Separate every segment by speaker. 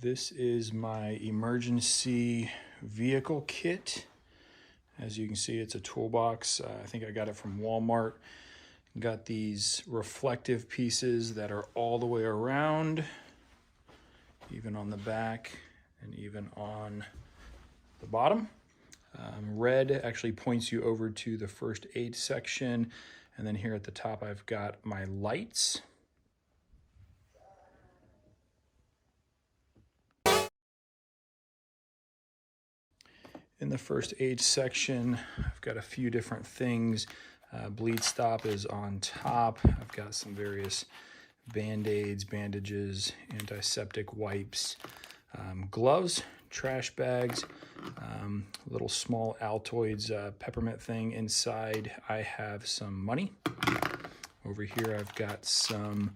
Speaker 1: This is my emergency vehicle kit. As you can see, it's a toolbox. I think I got it from Walmart. Got these reflective pieces that are all the way around, even on the back and even on the bottom. Red actually points you over to the first aid section. And then here at the top, I've got my lights. In the first aid section, I've got a few different things. Bleed stop is on top. I've got some various Band-Aids, bandages, antiseptic wipes, gloves, trash bags, little small Altoids peppermint thing. Inside, I have some money. Over here, I've got some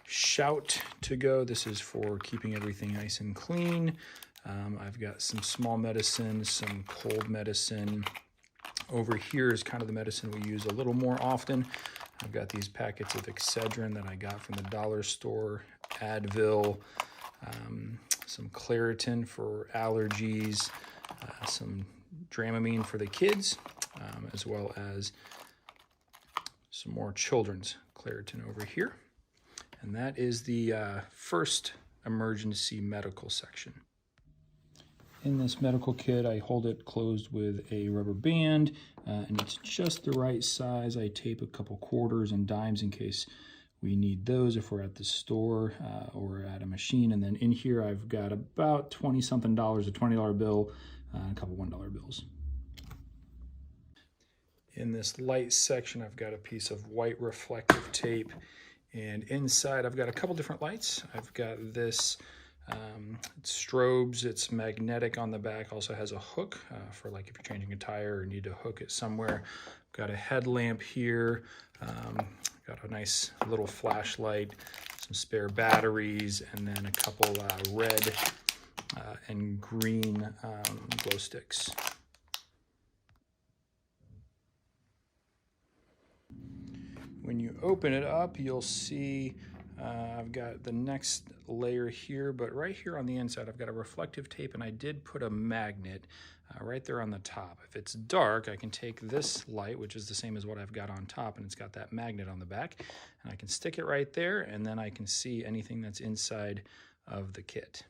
Speaker 1: Shout to go. This is for keeping everything nice and clean. I've got some small medicine, some cold medicine. Over here is kind of the medicine we use a little more often. I've got these packets of Excedrin that I got from the dollar store, Advil, some Claritin for allergies, some Dramamine for the kids, as well as some more children's Claritin over here. And that is the first emergency medical section. In this medical kit, I hold it closed with a rubber band, and it's just the right size. I tape a couple quarters and dimes in case we need those if we're at the store or at a machine. And then in here, I've got about $20-something, a $20 bill, a couple $1 bills. In this light section, I've got a piece of white reflective tape, and inside I've got a couple different lights. I've got this it's strobes, it's magnetic on the back, also has a hook for like if you're changing a tire or need to hook it somewhere. Got a headlamp here, got a nice little flashlight, some spare batteries, and then a couple red and green glow sticks. When you open it up, you'll see I've got the next layer here, but right here on the inside, I've got a reflective tape, and I did put a magnet right there on the top. If it's dark, I can take this light, which is the same as what I've got on top, and it's got that magnet on the back, and I can stick it right there, and then I can see anything that's inside of the kit.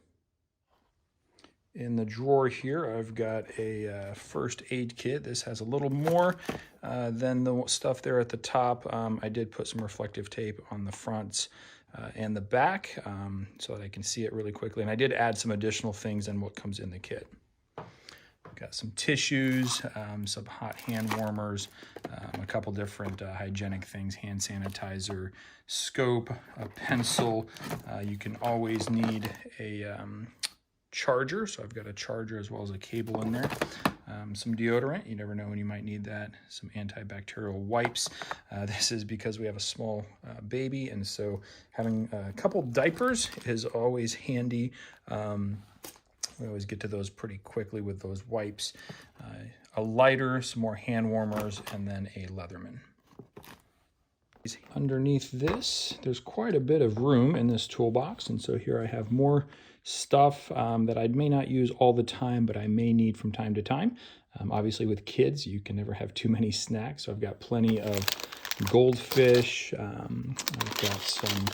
Speaker 1: In the drawer here, I've got a first aid kit. This has a little more than the stuff there at the top. I did put some reflective tape on the fronts and the back so that I can see it really quickly. And I did add some additional things than what comes in the kit. I've got some tissues, some hot hand warmers, a couple different hygienic things, hand sanitizer, scope, a pencil. You can always need a charger, so I've got a charger as well as a cable in there. Some deodorant, you never know when you might need that. Some antibacterial wipes. This is because we have a small baby, and so having a couple diapers is always handy. We always get to those pretty quickly with those wipes. A lighter, some more hand warmers, and then a Leatherman. Underneath this, there's quite a bit of room in this toolbox, and so here I have more stuff that I may not use all the time, but I may need from time to time. Obviously with kids, you can never have too many snacks, so I've got plenty of goldfish. I've got some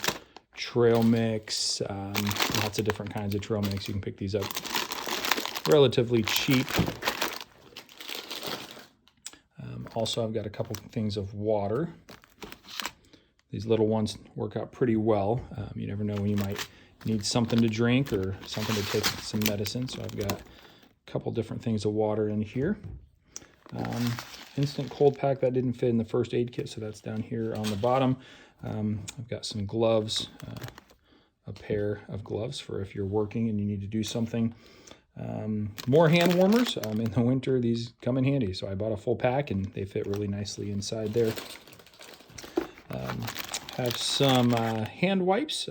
Speaker 1: trail mix, lots of different kinds of trail mix. You can pick these up relatively cheap. Also, I've got a couple things of water. These little ones work out pretty well. You never know when you might need something to drink or something to take some medicine. So I've got a couple different things of water in here. Instant cold pack, that didn't fit in the first aid kit, so that's down here on the bottom. I've got some gloves, a pair of gloves for if you're working and you need to do something. More hand warmers. In the winter, these come in handy. So I bought a full pack and they fit really nicely inside there. Have some hand wipes,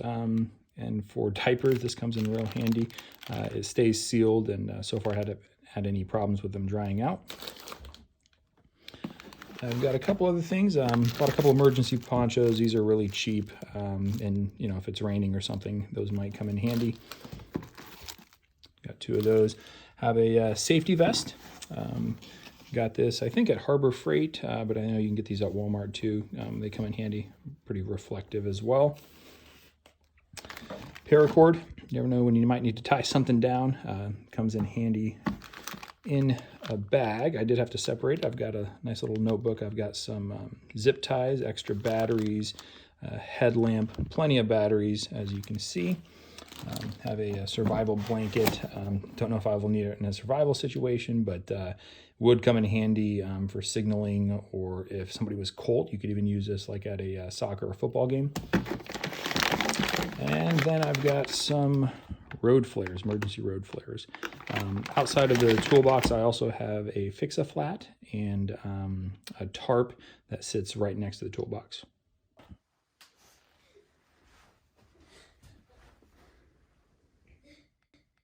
Speaker 1: and for diapers, this comes in real handy. It stays sealed, and so far I haven't had any problems with them drying out. I've got a couple other things. Bought a couple emergency ponchos. These are really cheap, and you know, if it's raining or something, those might come in handy. 2 of those. Have a safety vest. Got this, I think, at Harbor Freight, but I know you can get these at Walmart too. They come in handy, pretty reflective as well. Paracord. You never know when you might need to tie something down. Comes in handy in a bag. I did have to separate. I've got a nice little notebook. I've got some zip ties, extra batteries, headlamp, plenty of batteries, as you can see. Have a survival blanket. Don't know if I will need it in a survival situation, but would come in handy for signaling, or if somebody was cold, you could even use this like at a soccer or football game. And then I've got some road flares, emergency road flares. Outside of the toolbox, I also have a fix-a-flat and a tarp that sits right next to the toolbox.